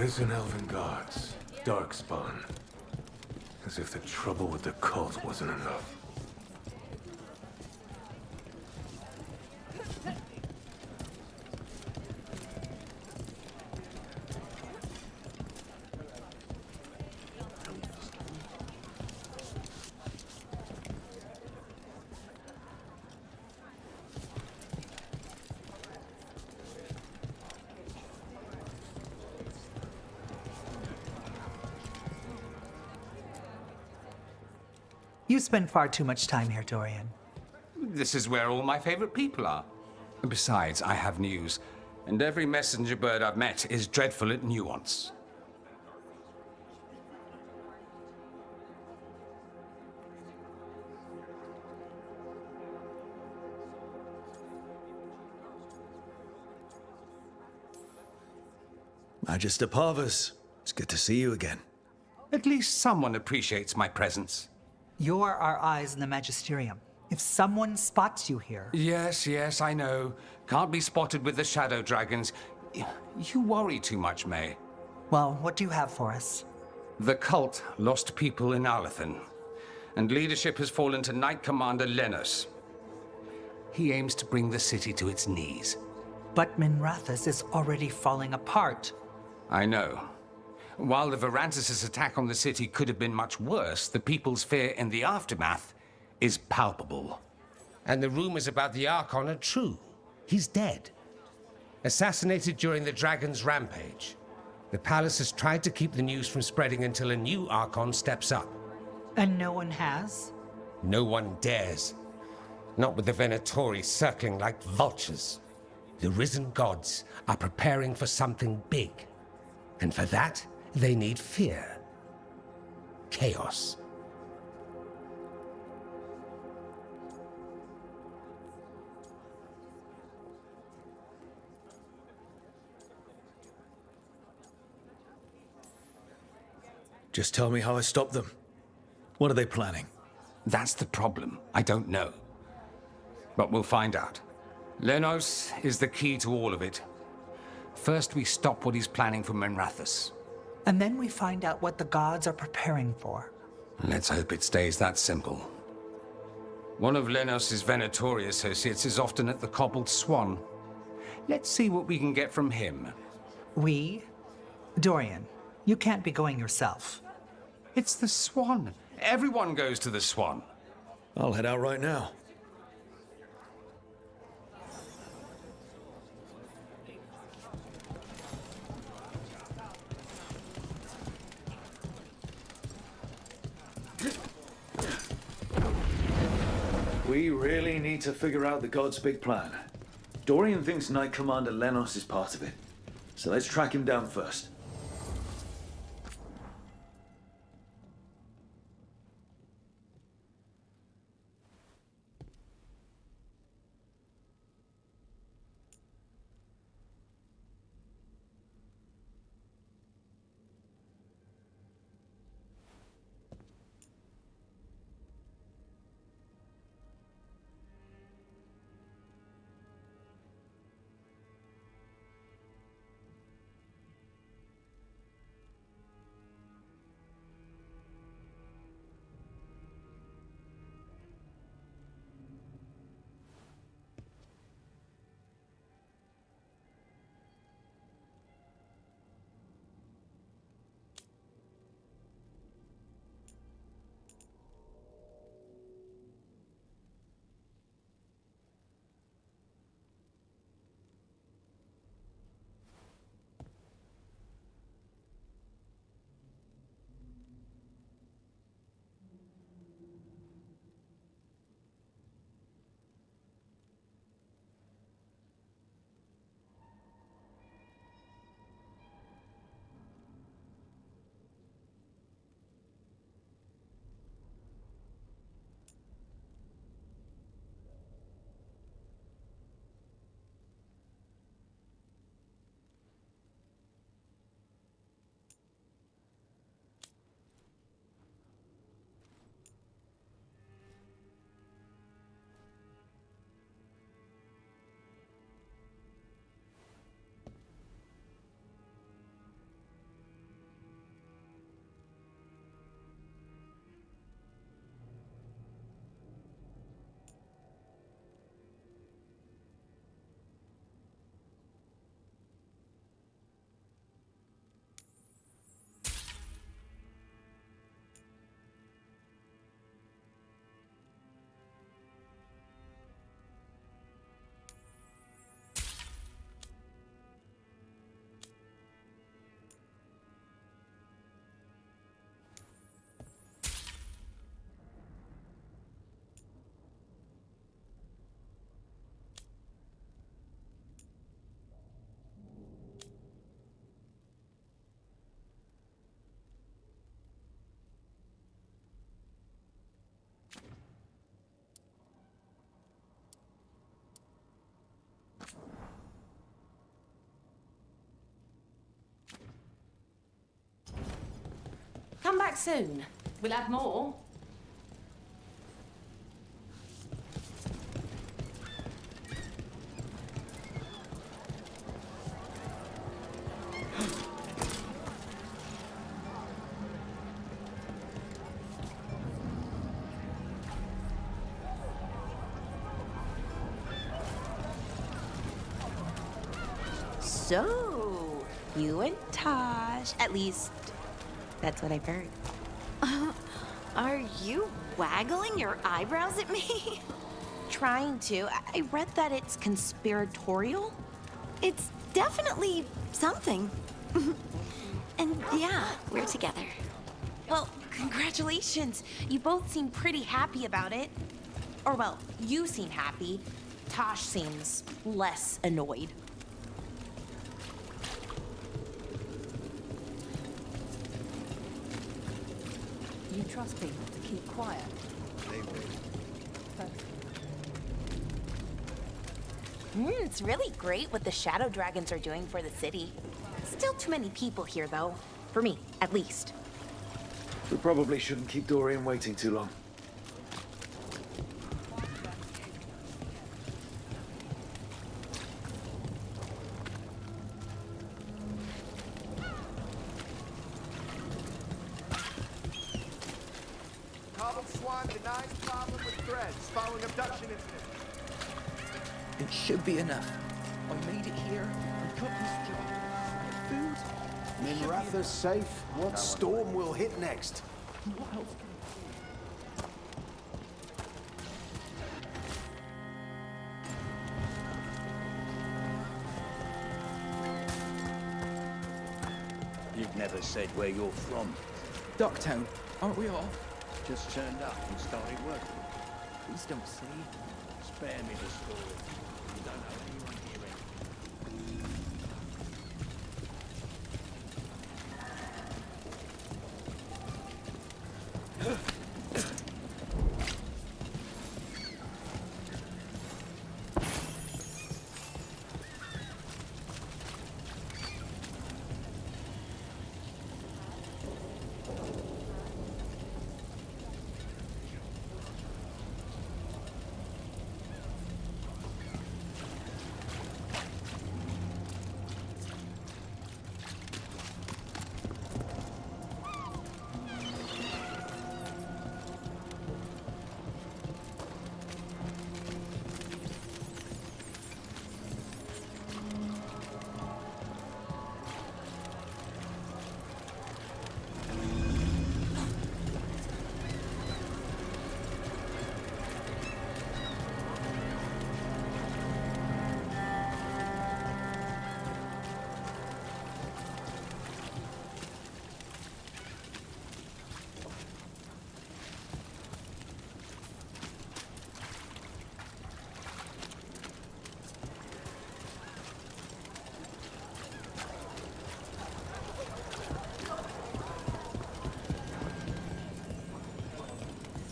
Risen elven gods, darkspawn. As if the trouble with the cult wasn't enough. You spend far too much time here, Dorian. This is where all my favorite people are. And besides, I have news. And every messenger bird I've met is dreadful at nuance. Magister Parvus, it's good to see you again. At least someone appreciates my presence. You're our eyes in the Magisterium. If someone spots you here... Yes, I know. Can't be spotted with the shadow dragons. You worry too much, May. Well, what do you have for us? The cult lost people in Alathan, and leadership has fallen to Knight Commander Lenos. He aims to bring the city to its knees. But Minrathous is already falling apart. I know. While the Varantis' attack on the city could have been much worse, the people's fear in the aftermath is palpable. And the rumors about the Archon are true. He's dead. Assassinated during the Dragon's rampage. The palace has tried to keep the news from spreading until a new Archon steps up. And no one has? No one dares. Not with the Venatori circling like vultures. The risen gods are preparing for something big. And for that, they need fear. Chaos. Just tell me how I stop them. What are they planning? That's the problem. I don't know. But we'll find out. Lenos is the key to all of it. First, we stop what he's planning for Minrathous. And then we find out what the gods are preparing for. Let's hope it stays that simple. One of Lenos' Venatori associates is often at the Cobbled Swan. Let's see what we can get from him. We? Dorian, you can't be going yourself. It's the Swan. Everyone goes to the Swan. I'll head out right now. We really need to figure out the God's big plan. Dorian thinks Knight Commander Lenos is part of it. So let's track him down first. Come back soon. We'll have more. So, you and Tosh, at least that's what I've heard. Are you waggling your eyebrows at me? Trying to. I read that it's conspiratorial. It's definitely something. And yeah, we're together. Well, congratulations. You both seem pretty happy about it. Or well, you seem happy. Tosh seems less annoyed. You trust people to keep quiet? They will. It's really great what the Shadow Dragons are doing for the city. Still too many people here, though. For me, at least. We probably shouldn't keep Dorian waiting too long. Cobbled Swan denies problem with threads following abduction incident. It should be enough. I made it here and got this job. Food. Minratha's safe. What storm will hit next? What else can You've never said where you're from. Ducktown, aren't we all? Just turned up and started working. Please don't say. Spare me the story. You don't know anyone here.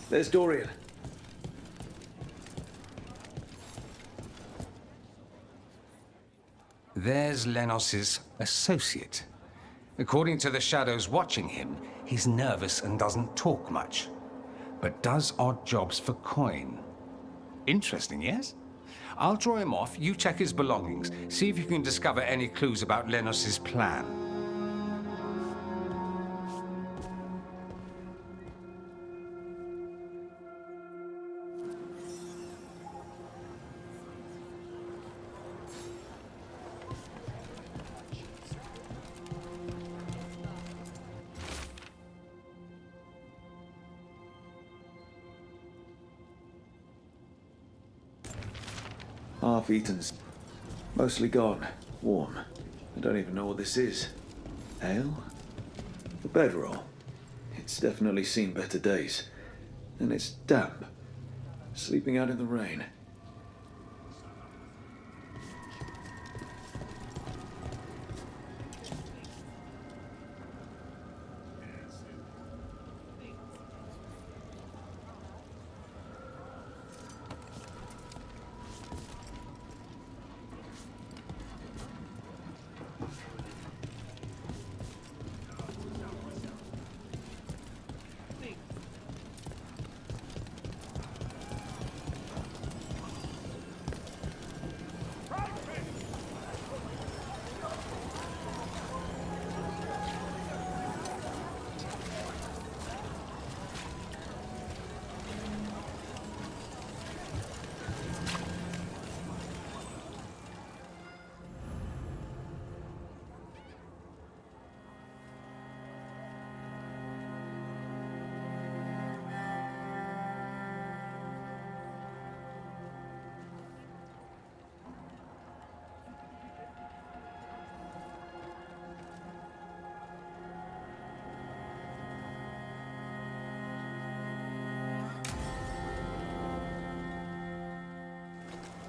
There's Dorian. There's Lenos's associate. According to the shadows watching him, he's nervous and doesn't talk much, but does odd jobs for coin. Interesting, yes? I'll draw him off, you check his belongings, see if you can discover any clues about Lenos's plan. Half-eaten. Mostly gone. Warm. I don't even know what this is. Ale? The bedroll. It's definitely seen better days. And it's damp. Sleeping out in the rain.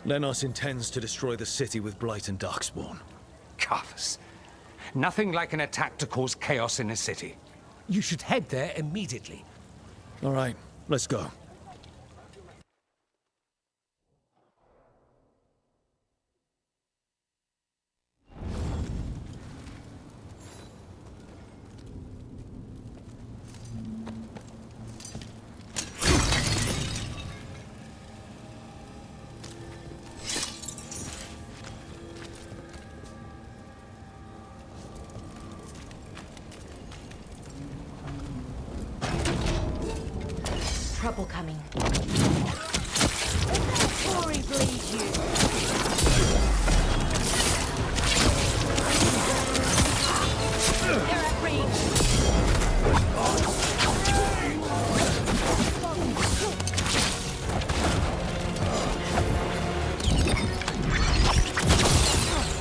Lenos intends to destroy the city with Blight and Darkspawn. Carthus. Nothing like an attack to cause chaos in a city. You should head there immediately. All right, let's go. Trouble coming. Glory bleed you. They're at range.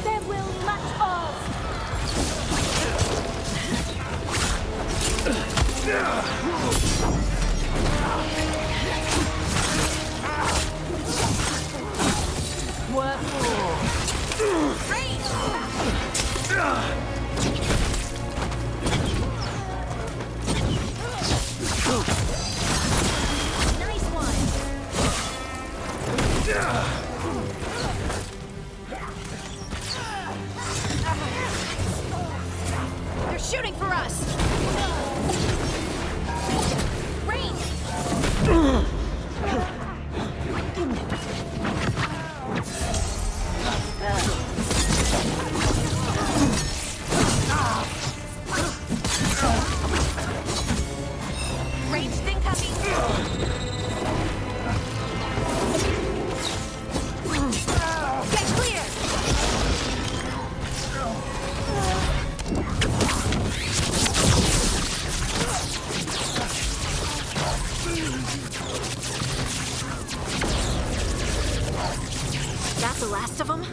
There will much of. Nice one. They're shooting for us. Range. Ranged thing coming. Get clear. That's the last of them?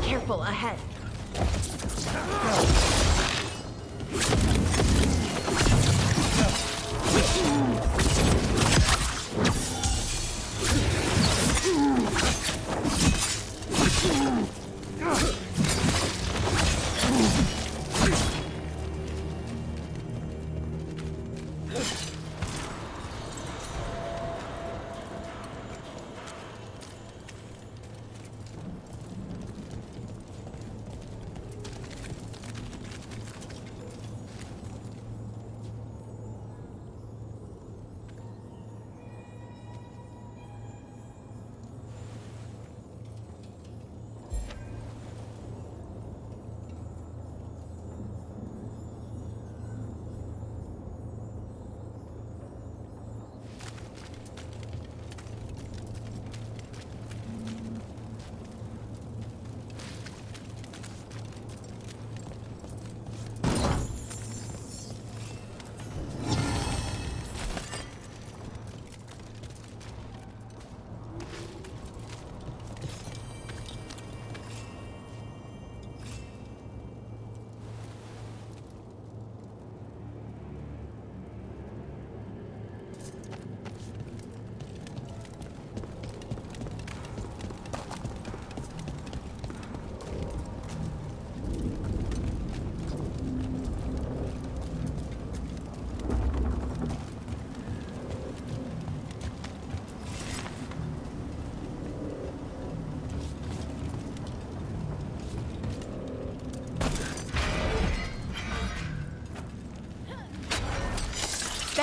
Careful ahead.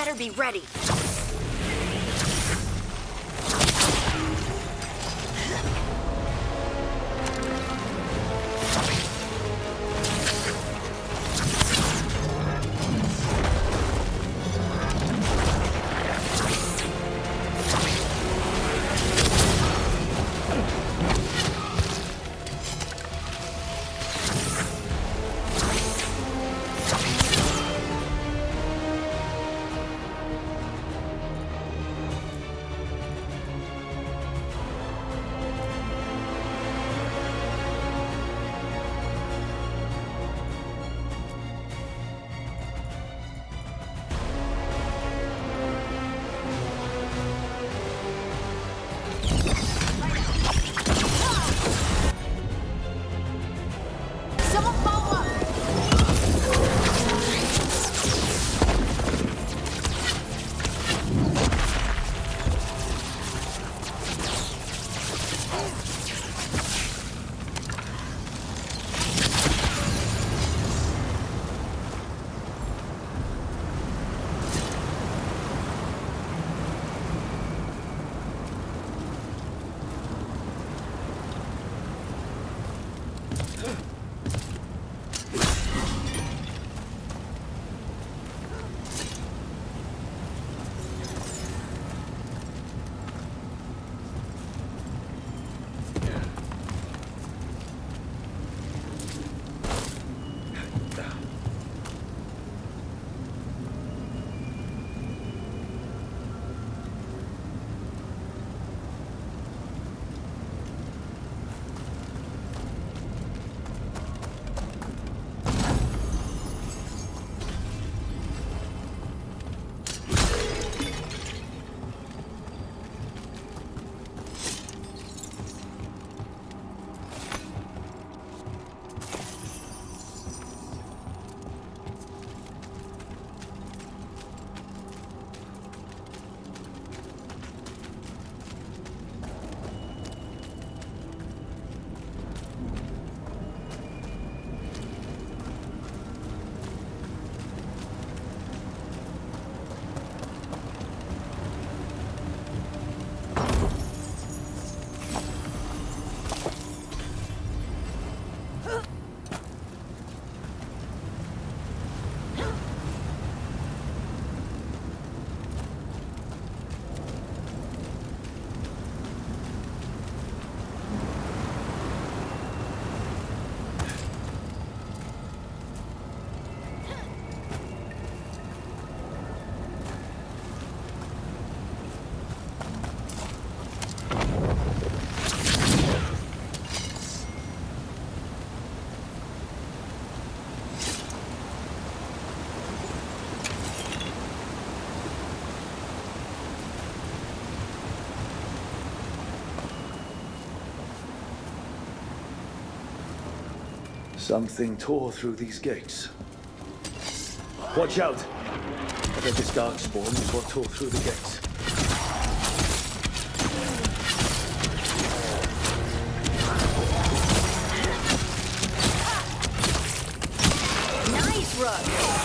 better be ready. Something tore through these gates. Watch out! I bet this darkspawn is what tore through the gates. Nice, Rook!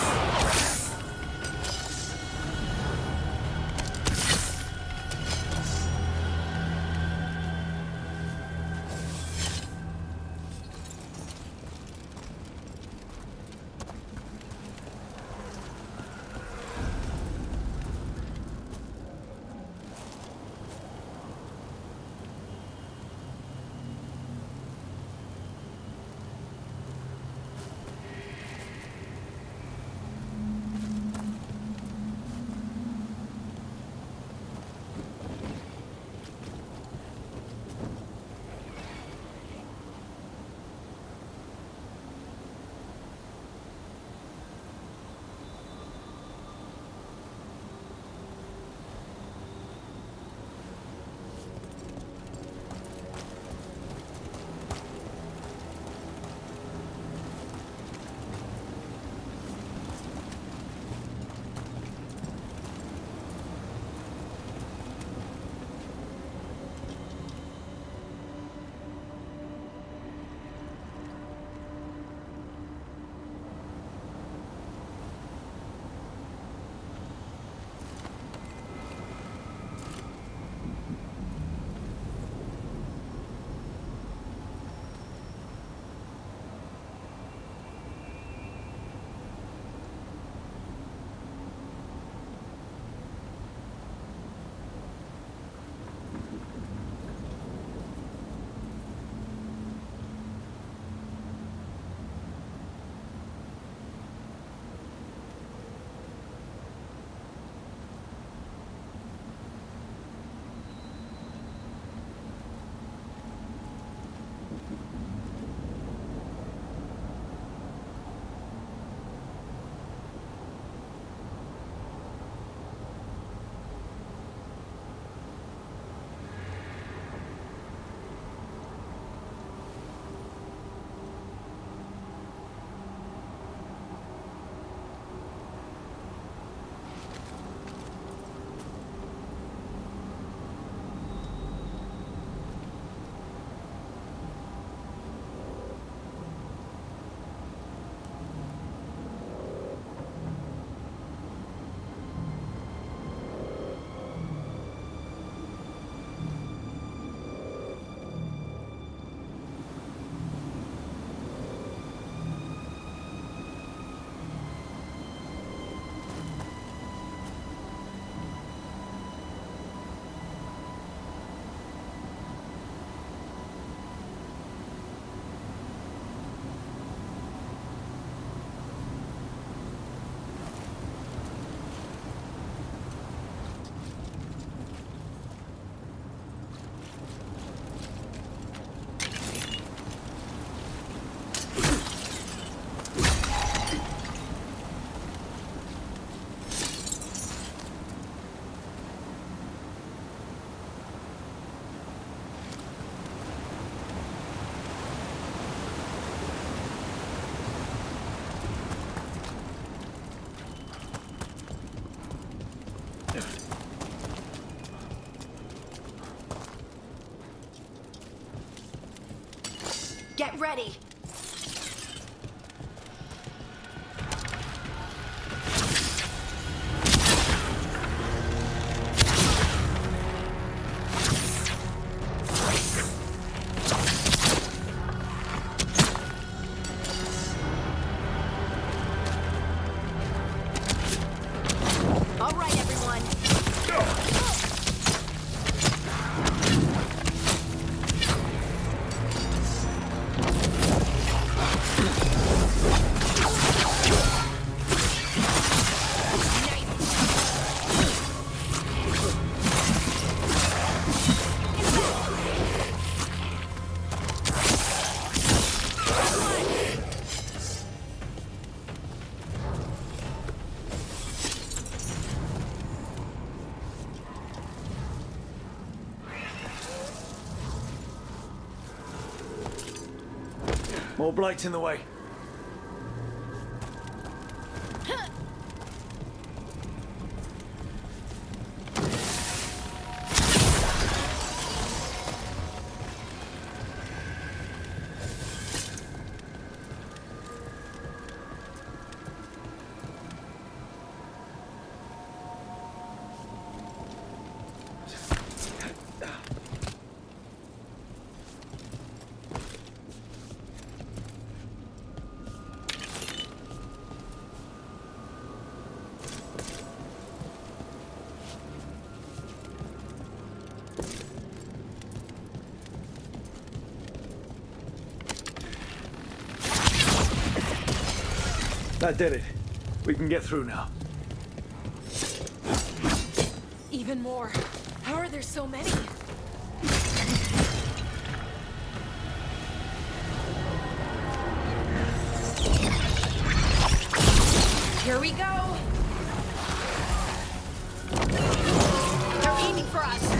Ready. All right, everyone. More blights in the way. That did it. We can get through now. Even more. How are there so many? Here we go. They're aiming for us.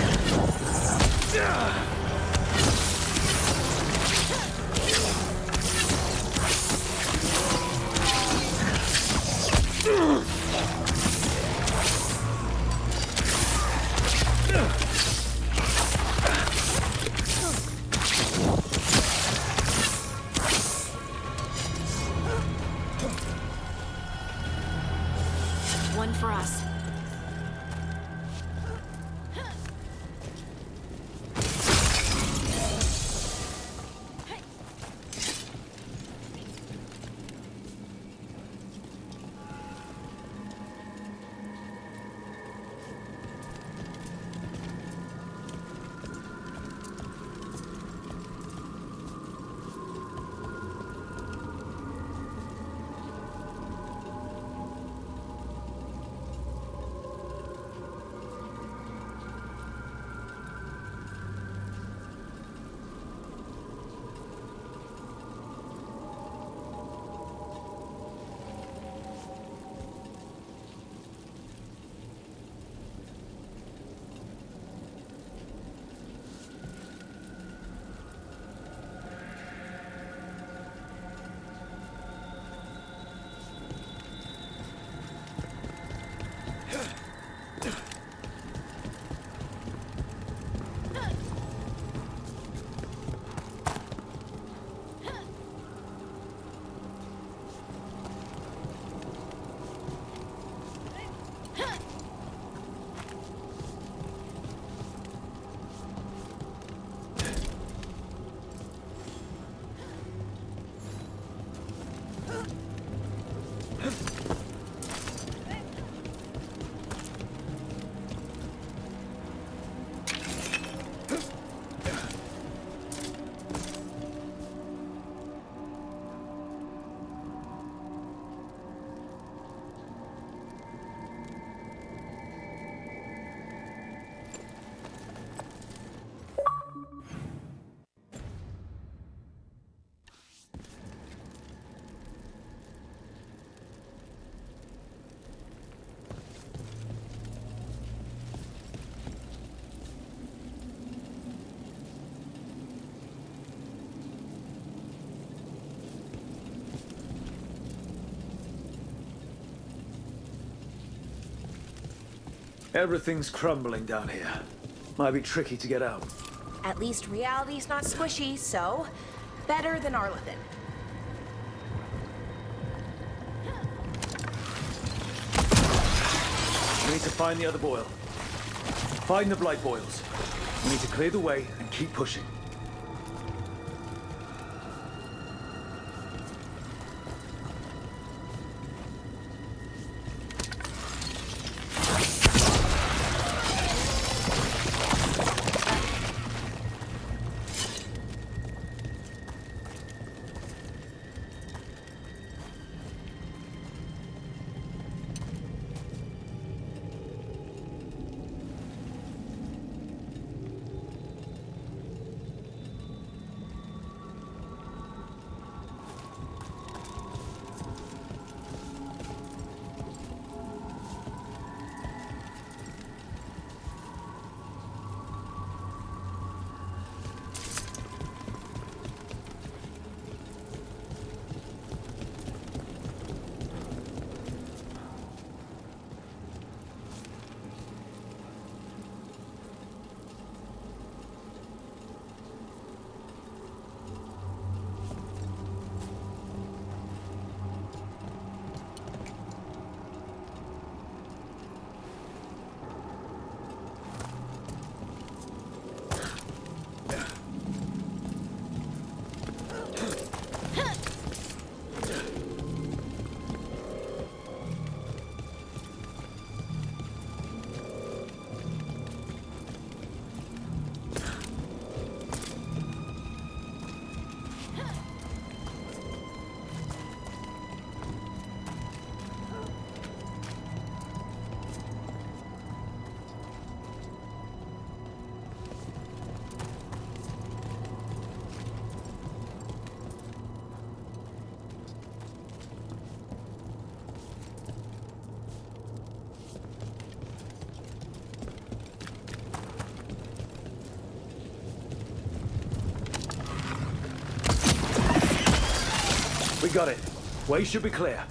One for us. Everything's crumbling down here. Might be tricky to get out. At least reality's not squishy, so Better than Arlathan. We need to find the other boil. Find the blight boils. We need to clear the way and keep pushing. We got it. Way should be clear.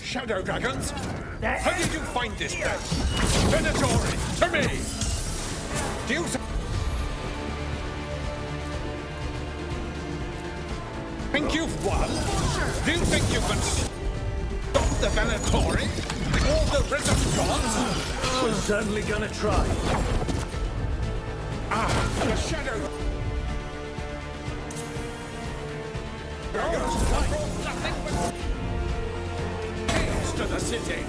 Shadow dragons? How did you find this place? Venatori, to me! Do you think you've won? Do you think you can stop the Venatori? All the risen gods? We're certainly gonna try. The shadow dragons brought nothing but chaos to the city.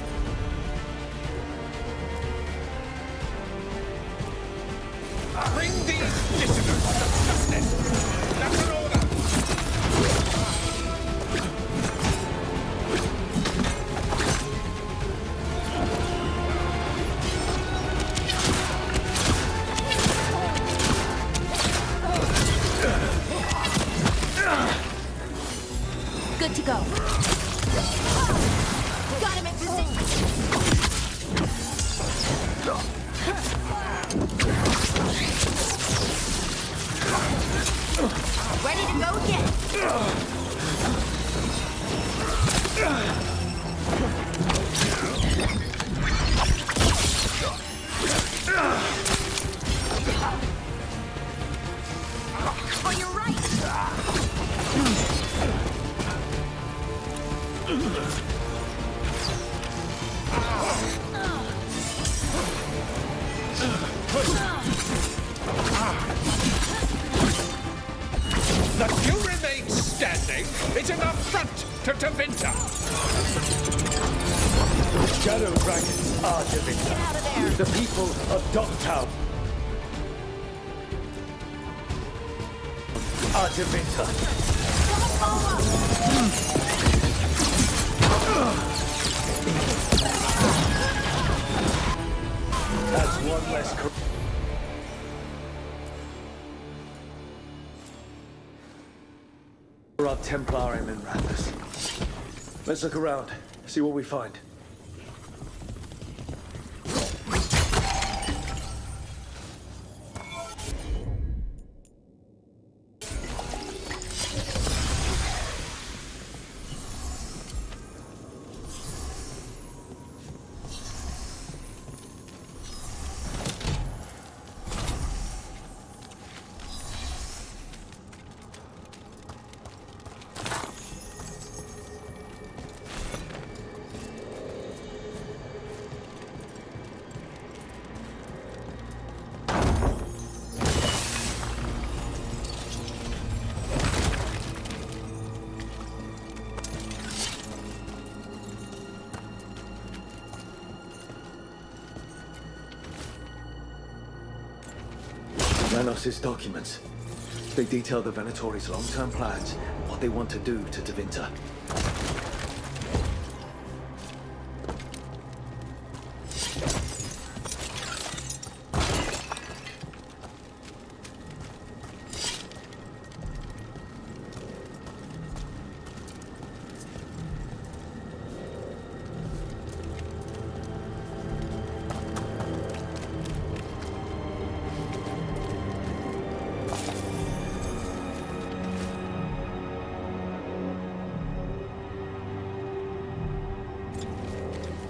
Bring these dissidents to justice. That's an order. Good to go. Got him in position. Ready to go again. Oh, you're right. That you remain standing is an affront to Tevinter. Shadow dragons are Tevinter. The people of Dogtown are Tevinter. That's one less. Our Templar in Rathus. Let's look around, see what we find. Manos' documents. They detail the Venatori's long-term plans and what they want to do to Tevinter.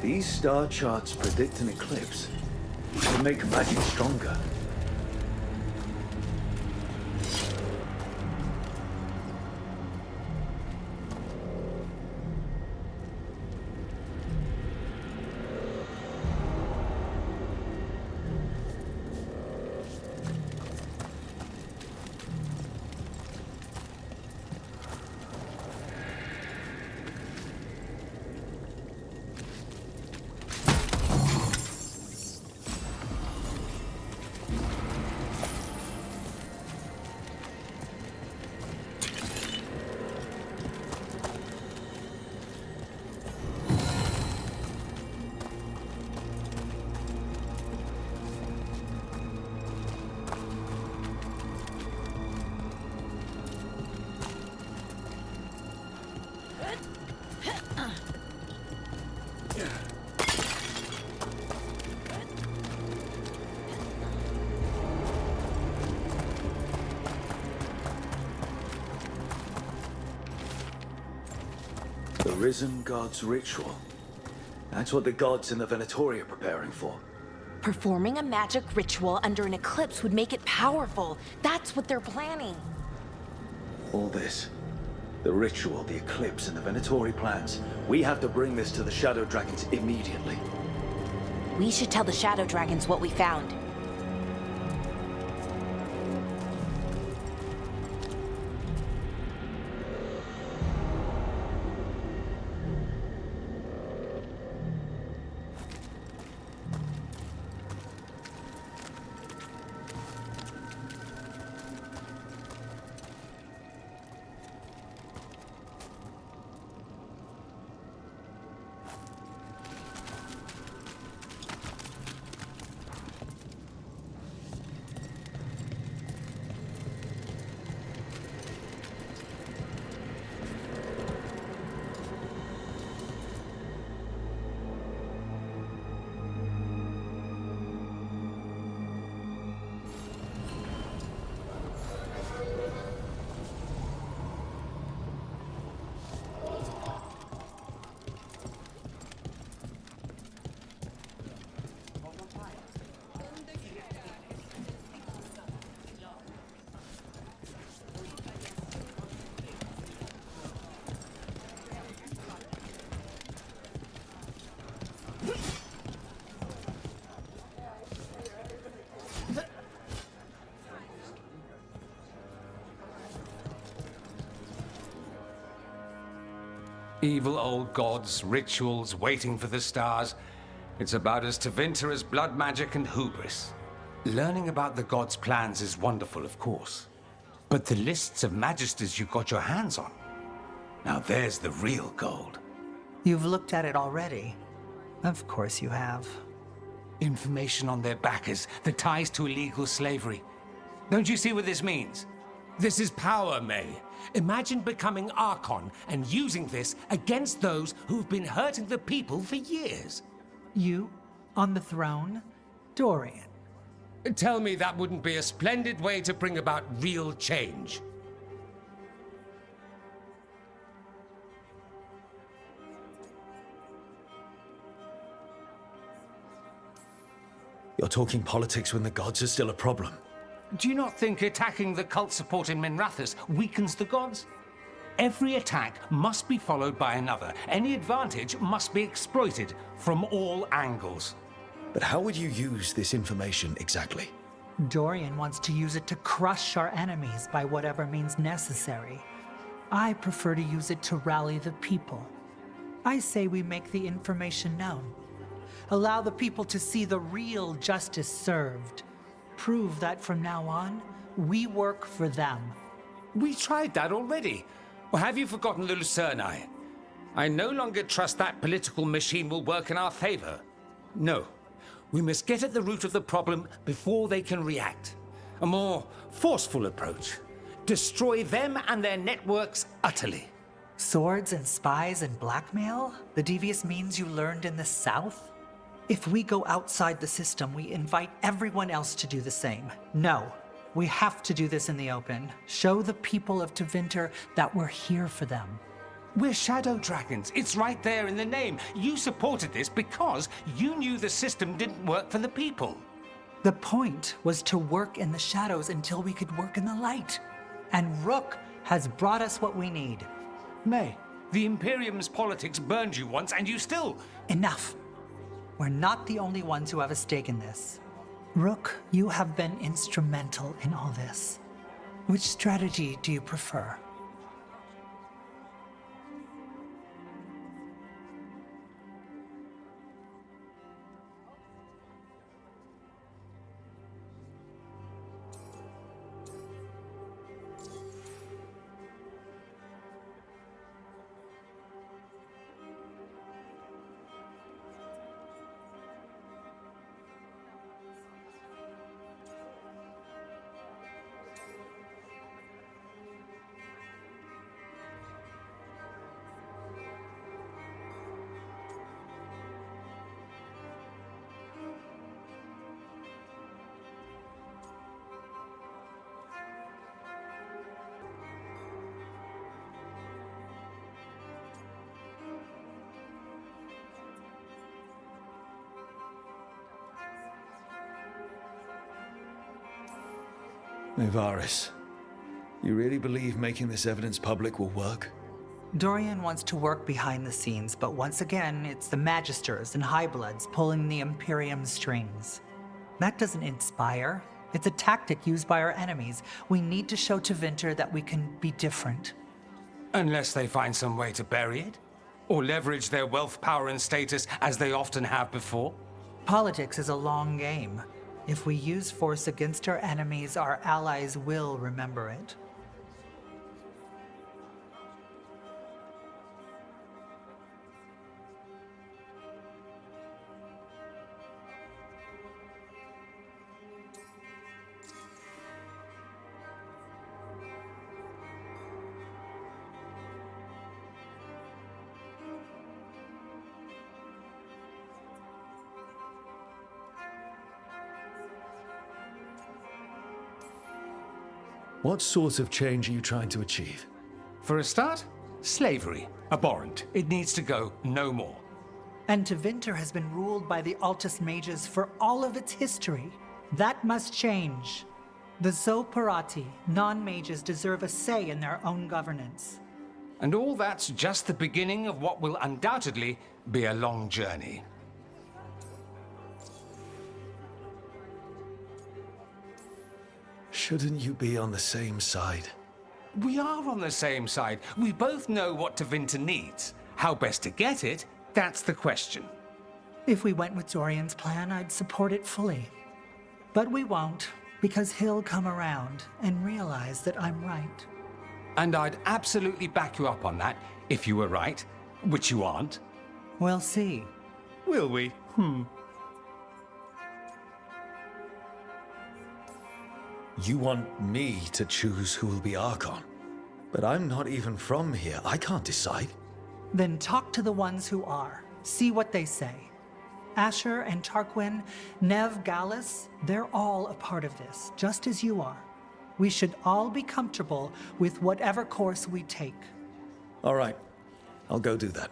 These star charts predict an eclipse. They make magic stronger. The Risen God's ritual. That's what the gods in the Venatori are preparing for. Performing a magic ritual under an eclipse would make it powerful. That's what they're planning. All this. The ritual, the eclipse, and the Venatori plans. We have to bring this to the Shadow Dragons immediately. We should tell the Shadow Dragons what we found. Evil old gods, rituals, waiting for the stars. It's about as Tevinter as blood magic and hubris. Learning about the gods' plans is wonderful, of course. But the lists of magisters you got your hands on, Now there's the real gold. You've looked at it already. Of course you have. Information on their backers, the ties to illegal slavery. Don't you see what this means? This is power, May. Imagine becoming Archon and using this against those who've been hurting the people for years. You, on the throne? Dorian. Tell me that wouldn't be a splendid way to bring about real change. You're talking politics when the gods are still a problem. Do you not think attacking the cult support in Minrathous weakens the gods? Every attack must be followed by another. Any advantage must be exploited from all angles. But how would you use this information exactly? Dorian wants to use it to crush our enemies by whatever means necessary. I prefer to use it to rally the people. I say we make the information known. Allow the people to see the real justice served. Prove that from now on, we work for them. We tried that already. Or have you forgotten the Lucerni? I no longer trust that political machine will work in our favor. No. We must get at the root of the problem before they can react. A more forceful approach. Destroy them and their networks utterly. Swords and spies and blackmail? The devious means you learned in the South? If we go outside the system, we invite everyone else to do the same. No, we have to do this in the open. Show the people of Tevinter that we're here for them. We're shadow dragons. It's right there in the name. You supported this because you knew the system didn't work for the people. The point was to work in the shadows until we could work in the light. And Rook has brought us what we need. May, the Imperium's politics burned you once and you still... Enough. We're not the only ones who have a stake in this. Rook, you have been instrumental in all this. Which strategy do you prefer? Nevaris, you really believe making this evidence public will work? Dorian wants to work behind the scenes, but once again, it's the Magisters and Highbloods pulling the Imperium's strings. That doesn't inspire. It's a tactic used by our enemies. We need to show Tevinter that we can be different. Unless they find some way to bury it? Or leverage their wealth, power, and status as they often have before? Politics is a long game. If we use force against our enemies, our allies will remember it. What sort of change are you trying to achieve? For a start, slavery. Abhorrent. It needs to go no more. And Tevinter has been ruled by the Altus Mages for all of its history. That must change. The Zoparati, non-mages, deserve a say in their own governance. And all that's just the beginning of what will undoubtedly be a long journey. Shouldn't you be on the same side? We are on the same side. We both know what Tevinter needs. How best to get it, that's the question. If we went with Dorian's plan, I'd support it fully. But we won't, because he'll come around and realize that I'm right. And I'd absolutely back you up on that if you were right, which you aren't. We'll see. Will we? You want me to choose who will be Archon? But I'm not even from here. I can't decide. Then talk to the ones who are. See what they say. Asher and Tarquin, Nev, Gallus, they're all a part of this, just as you are. We should all be comfortable with whatever course we take. All right. I'll go do that.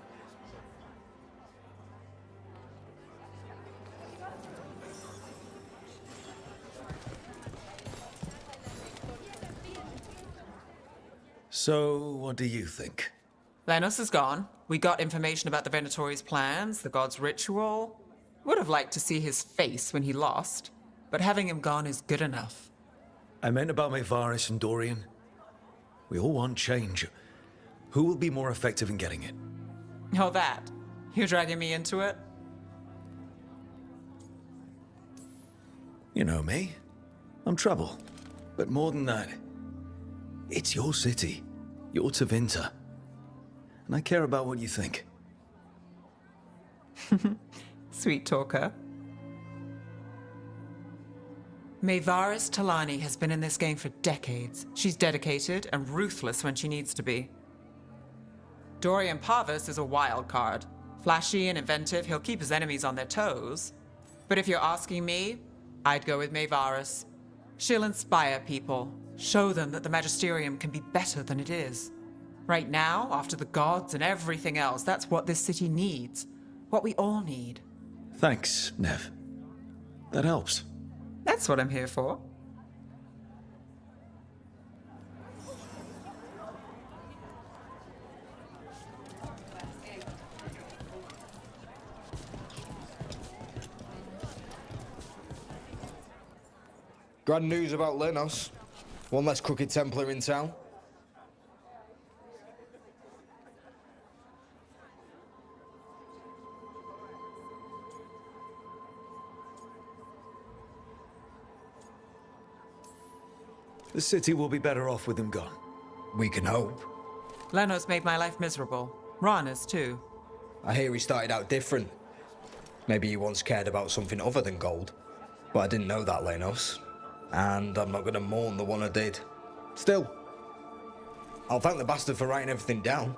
So, what do you think? Lenos is gone. We got information about the Venatori's plans, the god's ritual. Would have liked to see his face when he lost, but having him gone is good enough. I meant about Maevaris and Dorian. We all want change. Who will be more effective in getting it? Oh, that. You're dragging me into it? You know me. I'm trouble. But more than that, it's your city. Your Tevinter. And I care about what you think. Sweet talker. Maevaris Talani has been in this game for decades. She's dedicated and ruthless when she needs to be. Dorian Parvis is a wild card. Flashy and inventive, he'll keep his enemies on their toes. But if you're asking me, I'd go with Maevaris. She'll inspire people, show them that the Magisterium can be better than it is. Right now, after the gods and everything else, that's what this city needs. What we all need. Thanks, Nev. That helps. That's what I'm here for. Grand news about Lenos. One less crooked Templar in town. The city will be better off with him gone. We can hope. Lenos made my life miserable. Rana's too. I hear he started out different. Maybe he once cared about something other than gold. But I didn't know that, Lenos. And I'm not gonna mourn the one I did. Still, I'll thank the bastard for writing everything down.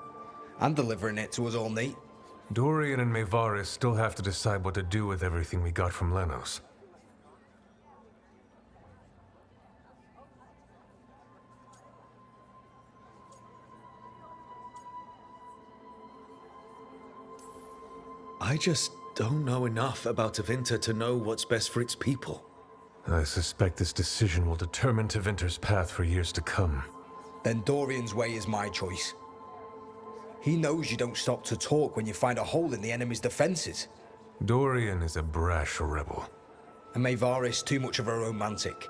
And delivering it to us all neat. Dorian and Maevaris still have to decide what to do with everything we got from Lenos. I just don't know enough about Tevinter to know what's best for its people. I suspect this decision will determine Tevinter's path for years to come. Then Dorian's way is my choice. He knows you don't stop to talk when you find a hole in the enemy's defenses. Dorian is a brash rebel. And Maevaris too much of a romantic.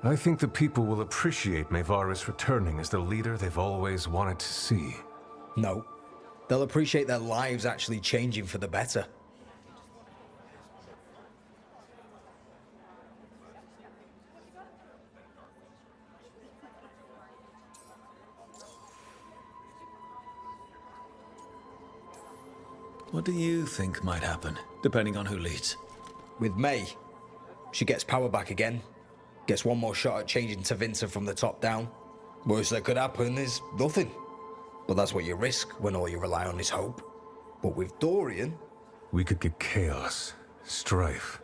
I think the people will appreciate Maevaris returning as the leader they've always wanted to see. No. They'll appreciate their lives actually changing for the better. What do you think might happen, depending on who leads? With May, she gets power back again. Gets one more shot at changing Tevinter from the top down. Worst that could happen is nothing. But that's what you risk when all you rely on is hope. But with Dorian... We could get chaos, strife.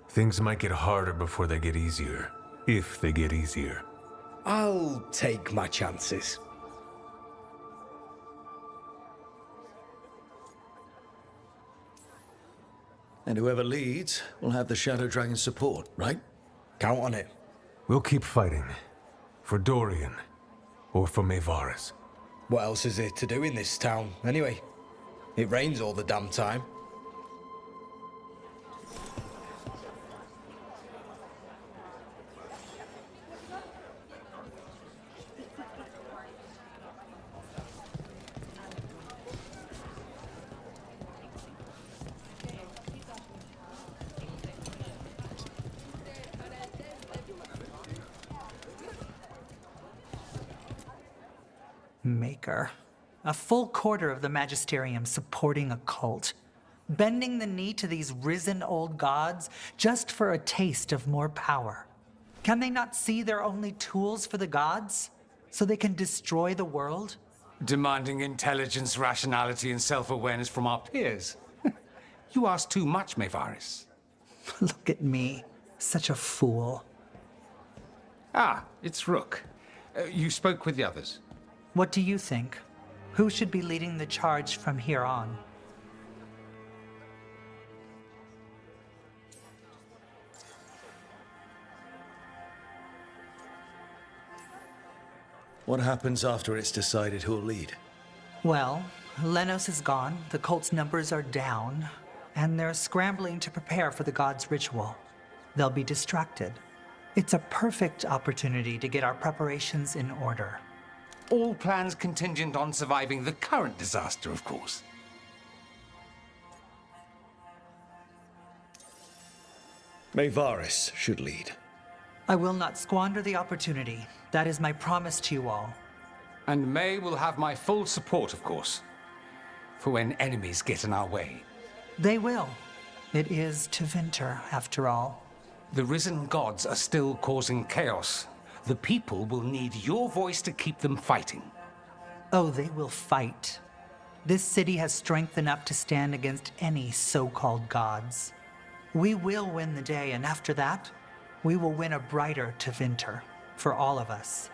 Things might get harder before they get easier. If they get easier. I'll take my chances. And whoever leads will have the Shadow Dragon's support, right? Count on it. We'll keep fighting. For Dorian. Or for Maevaris. What else is there to do in this town, anyway? It rains all the damn time. Maker. A full quarter of the Magisterium supporting a cult. Bending the knee to these risen old gods just for a taste of more power. Can they not see they're only tools for the gods? So they can destroy the world? Demanding intelligence, rationality, and self-awareness from our peers. You ask too much, Mevaris. Look at me. Such a fool. Ah, it's Rook. You spoke with the others. What do you think? Who should be leading the charge from here on? What happens after it's decided who'll lead? Well, Lenos is gone, the cult's numbers are down, and they're scrambling to prepare for the god's ritual. They'll be distracted. It's a perfect opportunity to get our preparations in order. All plans contingent on surviving the current disaster, of course. Mevaris should lead. I will not squander the opportunity. That is my promise to you all. And May will have my full support, of course, for when enemies get in our way. They will. It is Tevinter, after all. The risen gods are still causing chaos. The people will need your voice to keep them fighting. Oh, they will fight. This city has strength enough to stand against any so-called gods. We will win the day, and after that, we will win a brighter Tevinter for all of us.